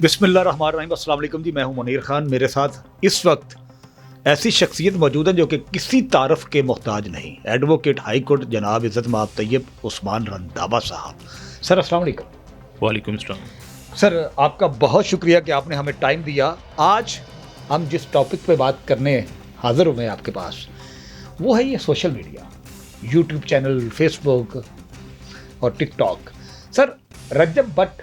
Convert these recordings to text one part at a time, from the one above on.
बिस्मिल्लाहिर्रहमानिर्रहीम। अस्सलाम वालेकुम जी, मैं हूं मुनीर खान। मेरे साथ इस वक्त ऐसी शख्सियत मौजूद है जो कि किसी तारफ के मोहताज नहीं। एडवोकेट हाई कोर्ट जनाब इज़्ज़त माब तैयब उस्मान रंधावा साहब। सर अस्सलाम वालेकुम। वालेकुम सलाम। सर आपका बहुत शुक्रिया कि आपने हमें टाइम दिया। आज हम जिस टॉपिक पे बात करने हाजिर हुए हैं आपके पास, वो है ये social media, YouTube channel, Facebook और टिकटॉक। सर रजब भट्ट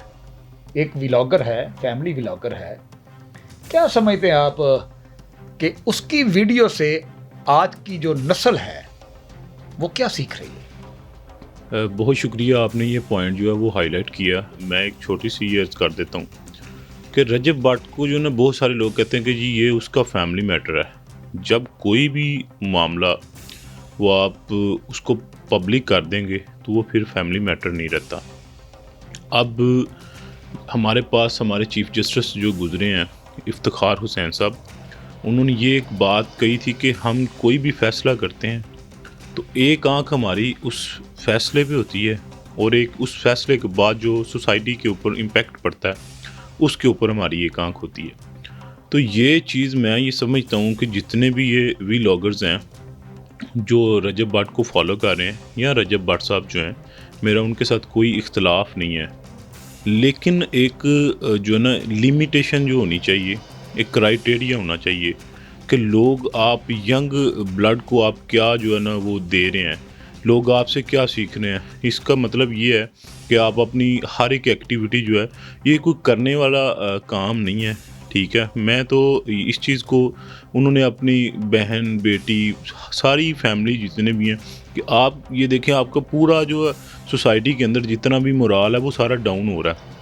एक व्लॉगर है, फैमिली व्लॉगर है। क्या समझते हैं आप कि उसकी वीडियो से आज की जो नस्ल है वो क्या सीख रही है? बहुत शुक्रिया, आपने ये पॉइंट जो है वो हाईलाइट किया। मैं एक छोटी सी ये अर्ज़ कर देता हूँ कि रजब भट्ट को जो ना बहुत सारे लोग कहते हैं कि जी ये उसका फैमिली मैटर है। जब कोई भी मामला वो आप उसको पब्लिक कर देंगे तो वो फिर फैमिली मैटर नहीं रहता। अब हमारे पास हमारे चीफ जस्टिस जो गुज़रे हैं इफ्तिखार हुसैन साहब, उन्होंने ये एक बात कही थी कि हम कोई भी फ़ैसला करते हैं तो एक आंख हमारी उस फैसले पे होती है और एक उस फैसले के बाद जो सोसाइटी के ऊपर इम्पेक्ट पड़ता है उसके ऊपर हमारी एक आंख होती है। तो ये चीज़ मैं ये समझता हूँ कि जितने भी ये व्लॉगर्स हैं जो रजब भट्ट को फॉलो कर रहे हैं या रजब भट्ट साहब जो हैं, मेरा उनके साथ कोई इख्तलाफ नहीं है, लेकिन एक जो है ना लिमिटेशन जो होनी चाहिए, एक क्राइटेरिया होना चाहिए कि लोग आप यंग ब्लड को आप क्या जो है ना वो दे रहे हैं, लोग आपसे क्या सीख रहे हैं। इसका मतलब ये है कि आप अपनी हर एक एक्टिविटी जो है ये कोई करने वाला काम नहीं है, ठीक है। मैं तो इस चीज़ को उन्होंने अपनी बहन बेटी सारी फैमिली जितने भी हैं कि आप ये देखें आपका पूरा जो है सोसाइटी के अंदर जितना भी मोराल है वो सारा डाउन हो रहा है।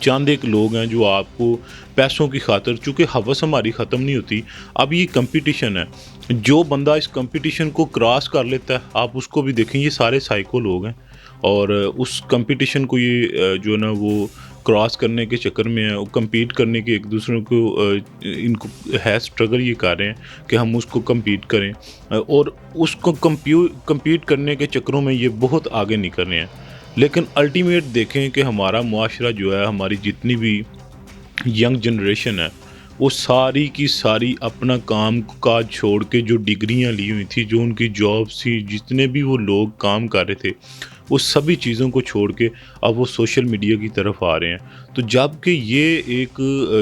चंद एक लोग हैं जो आपको पैसों की खातिर, चूँकि हवस हमारी ख़त्म नहीं होती, अब ये कंपटीशन है, जो बंदा इस कंपटीशन को क्रॉस कर लेता है आप उसको भी देखें, ये सारे साइको लोग हैं और उस कंपटीशन को ये जो है ना वो क्रॉस करने के चक्कर में है, वो कम्पीट करने के एक दूसरे को इनको है स्ट्रगल ये कर रहे हैं कि हम उसको कम्पीट करें और उसको कम्पीट करने के चक्करों में ये बहुत आगे निकल रहे हैं। लेकिन अल्टीमेट देखें कि हमारा मुआशरा जो है, हमारी जितनी भी यंग जनरेशन है, वो सारी की सारी अपना काम काज छोड़ के जो डिग्रियां ली हुई थी, जो उनकी जॉब्स थी, जितने भी वो लोग काम कर रहे थे, वो सभी चीज़ों को छोड़ के अब वो सोशल मीडिया की तरफ आ रहे हैं। तो जबकि ये एक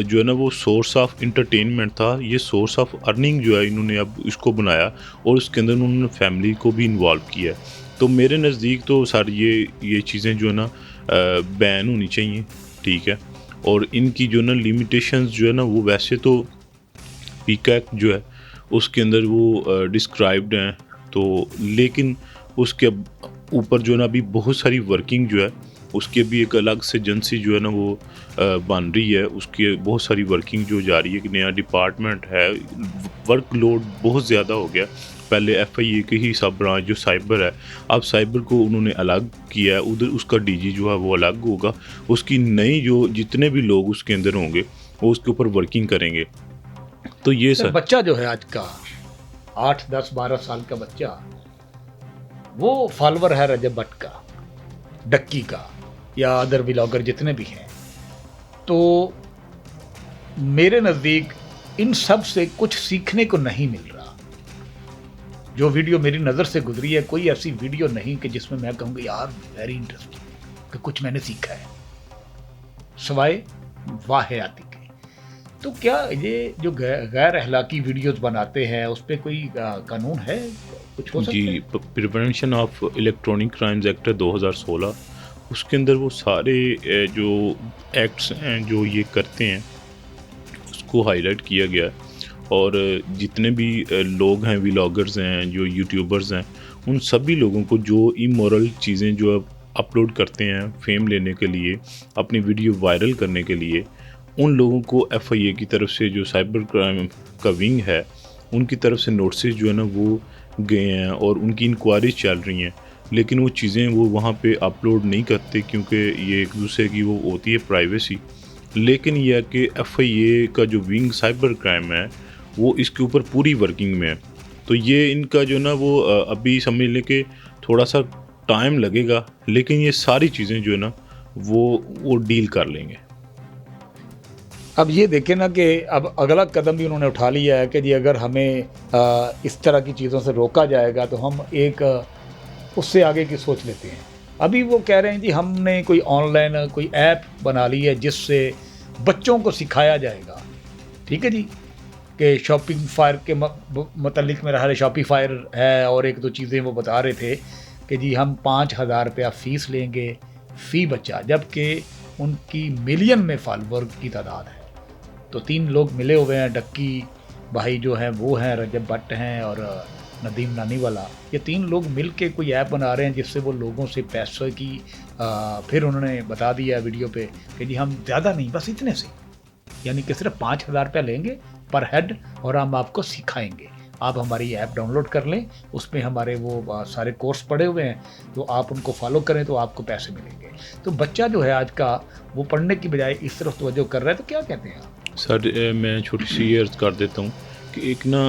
जो है ना वो सोर्स ऑफ इंटरटेनमेंट था, ये सोर्स ऑफ अर्निंग जो है इन्होंने अब इसको बनाया और उसके अंदर उन्होंने फैमिली को भी इन्वॉल्व किया है। तो मेरे नज़दीक तो सर ये चीज़ें जो है ना बैन होनी चाहिए, ठीक है। और इनकी जो ना लिमिटेशंस जो है ना वो वैसे तो पीकैक जो है उसके अंदर वो डिस्क्राइब्ड हैं, तो लेकिन उसके ऊपर जो है ना अभी बहुत सारी वर्किंग जो है उसकी अभी एक अलग से एजेंसी जो है ना वो बन रही है, उसकी बहुत सारी वर्किंग जो जा रही है, एक नया डिपार्टमेंट है, वर्कलोड बहुत ज़्यादा हो गया। पहले FIA के ही सब ब्रांच जो साइबर है, अब साइबर को उन्होंने अलग किया है, उधर उसका DG जो है वो अलग होगा, उसकी नई जो जितने भी लोग उसके अंदर होंगे वो उसके ऊपर वर्किंग करेंगे। तो ये सर सर बच्चा जो है आज का 8, 10, 12 साल का बच्चा, वो फॉलोवर है रजब भट्ट का, डक्की का या अदर व्लॉगर जितने भी हैं। तो मेरे नज़दीक इन सब से कुछ सीखने को नहीं मिल रहा। जो वीडियो मेरी नज़र से गुजरी है, कोई ऐसी वीडियो नहीं कि जिसमें मैं कहूँगा यार वेरी इंटरेस्टिंग, कि कुछ मैंने सीखा है सवाए वाहियाती के। तो क्या ये जो गैर अखलाकी वीडियोस बनाते हैं उस पर कोई कानून है, कुछ हो सकता जी, है? Prevention of electronic crimes act 2016, उसके अंदर वो सारे जो एक्ट्स हैं जो ये करते हैं उसको हाईलाइट किया गया है। और जितने भी लोग हैं, व्लॉगर्स हैं, जो यूट्यूबर्स हैं, उन सभी लोगों को जो इमोरल चीज़ें जो अपलोड करते हैं फेम लेने के लिए, अपनी वीडियो वायरल करने के लिए, उन लोगों को FIA की तरफ से जो साइबर क्राइम का विंग है उनकी तरफ से नोटिस जो है ना वो गए हैं और उनकी इंक्वायरीज चल रही हैं। लेकिन वो चीज़ें वो वहाँ पे अपलोड नहीं करते क्योंकि ये एक दूसरे की वो होती है प्राइवेसी। लेकिन यह है कि FIA का जो विंग साइबर क्राइम है वो इसके ऊपर पूरी वर्किंग में है। तो ये इनका जो ना वो अभी समझ लें कि थोड़ा सा टाइम लगेगा, लेकिन ये सारी चीज़ें जो है ना वो डील कर लेंगे। اب یہ دیکھیں نا کہ اب اگلا قدم بھی انہوں نے اٹھا لیا ہے کہ جی اگر ہمیں اس طرح کی چیزوں سے روکا جائے گا تو ہم ایک اس سے آگے کی سوچ لیتے ہیں. ابھی وہ کہہ رہے ہیں جی ہم نے کوئی آن لائن کوئی ایپ بنا لی ہے جس سے بچوں کو سکھایا جائے گا. ٹھیک ہے جی کہ شاپنگ فائر کے متعلق میرا خیال ہے شاپی فائر ہے اور ایک دو چیزیں وہ بتا رہے تھے کہ جی ہم 5,000 روپیہ فیس لیں گے فی بچہ، جبکہ ان کی ملین میں فالوور کی تعداد ہے. تو 3 لوگ ملے ہوئے ہیں، ڈکی بھائی جو ہیں وہ ہیں، رجب بٹ ہیں اور ندیم نانی والا. یہ 3 لوگ مل کے کوئی ایپ بنا رہے ہیں جس سے وہ لوگوں سے پیسوں کی پھر انہوں نے بتا دیا ویڈیو پہ کہ جی ہم زیادہ نہیں بس اتنے سے، یعنی کہ صرف 5,000 روپیہ لیں گے پر ہیڈ اور ہم آپ کو سکھائیں گے. آپ ہماری ایپ ڈاؤن لوڈ کر لیں، اس میں ہمارے وہ سارے کورس پڑے ہوئے ہیں، تو آپ ان کو فالو کریں تو آپ کو پیسے ملیں گے. تو بچہ جو ہے آج کا وہ پڑھنے کی بجائے اس طرف توجہ کر رہا ہے. تو کیا کہتے ہیں آپ؟ سر میں چھوٹی سی یہ عرض کر دیتا ہوں کہ ایک نا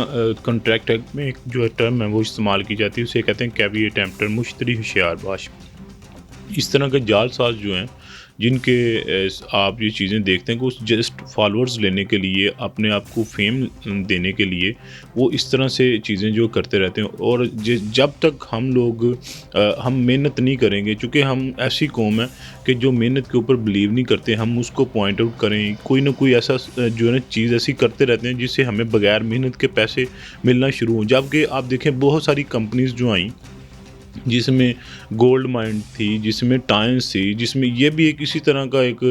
کنٹریکٹ ایکٹ میں ایک جو ٹرم ہے وہ استعمال کی جاتی ہے، اسے کہتے ہیں کیوی ٹیمپٹر، مشتری ہوشیار باش. اس طرح کے جال ساز جو ہیں جن کے آپ یہ چیزیں دیکھتے ہیں کہ اس جسٹ فالوورز لینے کے لیے، اپنے آپ کو فیم دینے کے لیے وہ اس طرح سے چیزیں جو کرتے رہتے ہیں. اور جب تک ہم لوگ ہم محنت نہیں کریں گے، چونکہ ہم ایسی قوم ہے کہ جو محنت کے اوپر بلیو نہیں کرتے، ہم اس کو پوائنٹ آؤٹ کریں، کوئی نہ کوئی ایسا جو ہے نا چیز ایسی کرتے رہتے ہیں جس سے ہمیں بغیر محنت کے پیسے ملنا شروع ہوں. جبکہ آپ دیکھیں بہت ساری کمپنیز جو آئیں جس میں گولڈ مائن تھی، جس میں ٹائمز تھی، جس میں یہ بھی ایک اسی طرح کا ایک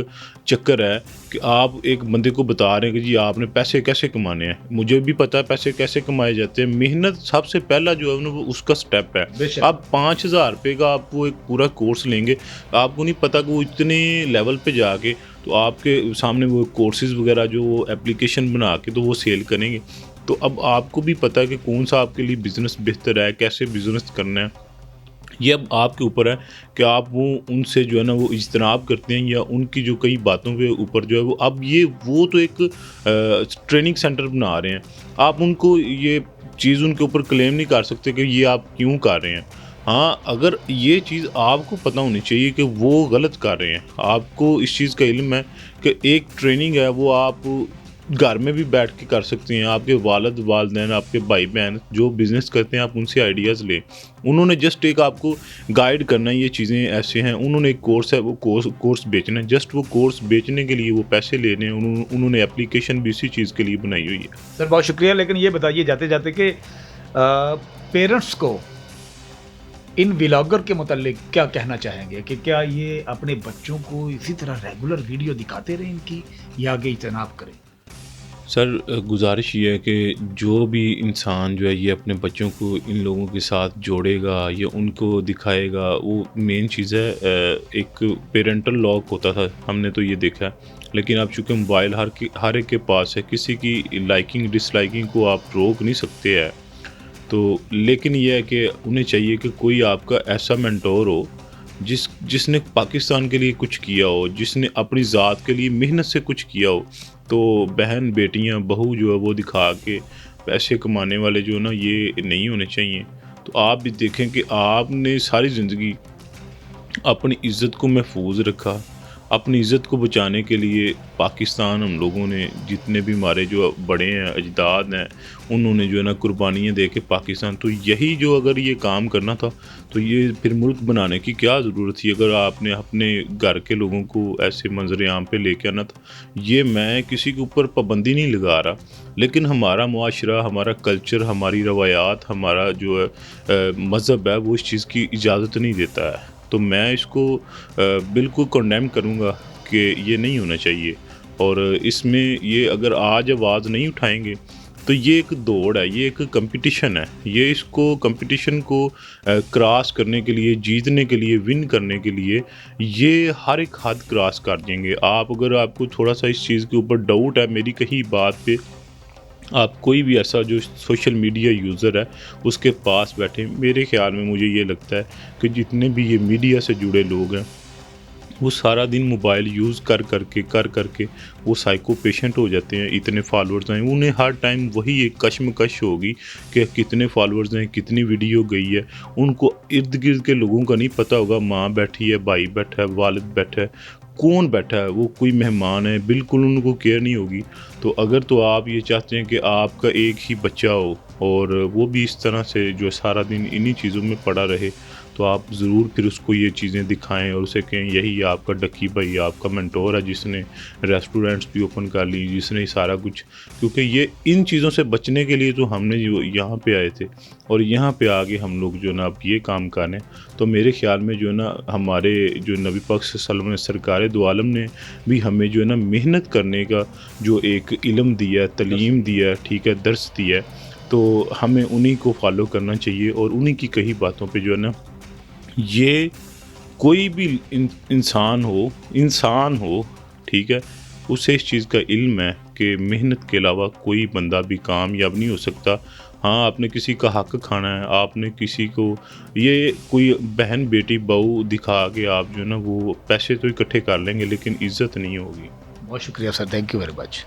چکر ہے کہ آپ ایک بندے کو بتا رہے ہیں کہ جی آپ نے پیسے کیسے کمانے ہیں. مجھے بھی پتہ ہے پیسے کیسے کمائے جاتے ہیں. محنت سب سے پہلا جو ہے نا وہ اس کا سٹیپ ہے. آپ 5,000 روپے کا آپ وہ ایک پورا کورس لیں گے، آپ کو نہیں پتہ کہ وہ اتنے لیول پہ جا کے تو آپ کے سامنے وہ کورسز وغیرہ جو وہ اپلیکیشن بنا کے تو وہ سیل کریں گے. تو اب آپ کو بھی پتہ ہے کہ کون سا آپ کے لیے بزنس بہتر ہے، کیسے بزنس کرنا ہے. یہ اب آپ کے اوپر ہے کہ آپ وہ ان سے جو ہے نا وہ اجتناب کرتے ہیں یا ان کی جو کئی باتوں کے اوپر جو ہے وہ اب وہ تو ایک ٹریننگ سینٹر بنا رہے ہیں. آپ ان کو یہ چیز ان کے اوپر کلیم نہیں کر سکتے کہ یہ آپ کیوں کر رہے ہیں. ہاں اگر یہ چیز آپ کو پتہ ہونی چاہیے کہ وہ غلط کر رہے ہیں، آپ کو اس چیز کا علم ہے کہ ایک ٹریننگ ہے وہ آپ گھر میں بھی بیٹھ کے کر سکتے ہیں. آپ کے والد والدین، آپ کے بھائی بہن جو بزنس کرتے ہیں آپ ان سے آئیڈیاز لیں. انہوں نے جسٹ ایک آپ کو گائیڈ کرنا ہے، یہ چیزیں ایسے ہیں. انہوں نے ایک کورس ہے وہ کورس بیچنا ہے، جسٹ وہ کورس بیچنے کے لیے وہ پیسے لینے ہیں. انہوں نے اپلیکیشن بھی اسی چیز کے لیے بنائی ہوئی ہے. سر بہت شکریہ. لیکن یہ بتائیے جاتے جاتے کہ پیرنٹس کو ان ولاگر کے متعلق کیا کہنا چاہیں گے کہ کیا یہ اپنے بچوں کو اسی طرح ریگولر ویڈیو دکھاتے رہیں ان کی یا آگے اجتناب کریں؟ سر گزارش یہ ہے کہ جو بھی انسان جو ہے یہ اپنے بچوں کو ان لوگوں کے ساتھ جوڑے گا یا ان کو دکھائے گا، وہ مین چیز ہے. ایک پیرنٹل لاک ہوتا تھا، ہم نے تو یہ دیکھا ہے، لیکن اب چونکہ موبائل ہر ایک کے پاس ہے، کسی کی لائکنگ ڈس لائکنگ کو آپ روک نہیں سکتے ہیں. تو لیکن یہ ہے کہ انہیں چاہیے کہ کوئی آپ کا ایسا مینٹور ہو جس نے پاکستان کے لیے کچھ کیا ہو، جس نے اپنی ذات کے لیے محنت سے کچھ کیا ہو. تو بہن بیٹیاں بہو جو ہے وہ دکھا کے پیسے کمانے والے جو ہے نا یہ نہیں ہونے چاہیے. تو آپ بھی دیکھیں کہ آپ نے ساری زندگی اپنی عزت کو محفوظ رکھا. اپنی عزت کو بچانے کے لیے پاکستان ہم لوگوں نے جتنے بھی ہمارے جو بڑے ہیں اجداد ہیں انہوں نے جو ہے نا قربانیاں دے کے پاکستان، تو یہی جو اگر یہ کام کرنا تھا تو یہ پھر ملک بنانے کی کیا ضرورت تھی اگر آپ نے اپنے گھر کے لوگوں کو ایسے منظر عام پہ لے کے آنا تھا. یہ میں کسی کے اوپر پابندی نہیں لگا رہا، لیکن ہمارا معاشرہ، ہمارا کلچر، ہماری روایات، ہمارا جو ہے مذہب ہے وہ اس چیز کی اجازت نہیں دیتا ہے. تو میں اس کو بالکل کنڈیم کروں گا کہ یہ نہیں ہونا چاہیے. اور اس میں یہ اگر آج آواز نہیں اٹھائیں گے تو یہ ایک دوڑ ہے، یہ ایک کمپٹیشن ہے. یہ اس کو کمپٹیشن کو کراس کرنے کے لیے، جیتنے کے لیے، ون کرنے کے لیے یہ ہر ایک حد کراس کر دیں گے. اگر آپ کو تھوڑا سا اس چیز کے اوپر ڈاؤٹ ہے میری کہیں بات پہ، آپ کوئی بھی ایسا جو سوشل میڈیا یوزر ہے اس کے پاس بیٹھیں. میرے خیال میں مجھے یہ لگتا ہے کہ جتنے بھی یہ میڈیا سے جڑے لوگ ہیں وہ سارا دن موبائل یوز کر کے وہ سائیکو پیشنٹ ہو جاتے ہیں. اتنے فالورز ہیں، انہیں ہر ٹائم وہی ایک کشمکش ہوگی کہ کتنے فالورز ہیں، کتنی ویڈیو گئی ہے. ان کو ارد گرد کے لوگوں کا نہیں پتہ ہوگا، ماں بیٹھی ہے، بھائی بیٹھا ہے، والد بیٹھا ہے، कौन बैठा है, वो कोई मेहमान है, बिल्कुल उनको केयर नहीं होगी। तो अगर तो आप ये चाहते हैं कि आपका एक ही बच्चा हो और वो भी इस तरह से जो सारा दिन इन्हीं चीज़ों में पड़ा रहे, तो आप ज़रूर फिर उसको ये चीज़ें दिखाएं और उसे कहें यही आपका डक्की भाई, आपका मेंटोर है जिसने रेस्टोरेंट्स भी ओपन कर ली, जिसने सारा कुछ, क्योंकि ये इन चीज़ों से बचने के लिए तो हमने जो यहाँ पे आए थे और यहाँ पे आगे हम लोग जो ना अब ये काम कर रहे हैं। तो मेरे ख्याल में जो ना हमारे जो नबी पाक सल्लल्लाहु अलैहि वसल्लम ने, सरकार दो आलम ने भी हमें जो है ना मेहनत करने का जो एक इल्म दिया है, तलीम दिया है, ठीक है, दर्स दिया है, तो हमें उन्हीं को फॉलो करना चाहिए और उन्हीं की कही बातों पे जो है ना, ये कोई भी इंसान हो, ठीक है, उसे इस चीज़ का इल्म है कि मेहनत के अलावा कोई बंदा भी कामयाब नहीं हो सकता। हाँ, आपने किसी का हक खाना है, आपने किसी को ये कोई बहन बेटी बहू दिखा के आप जो है ना वो पैसे तो इकट्ठे कर लेंगे लेकिन इज़्ज़त नहीं होगी। बहुत शुक्रिया sir, thank you very much.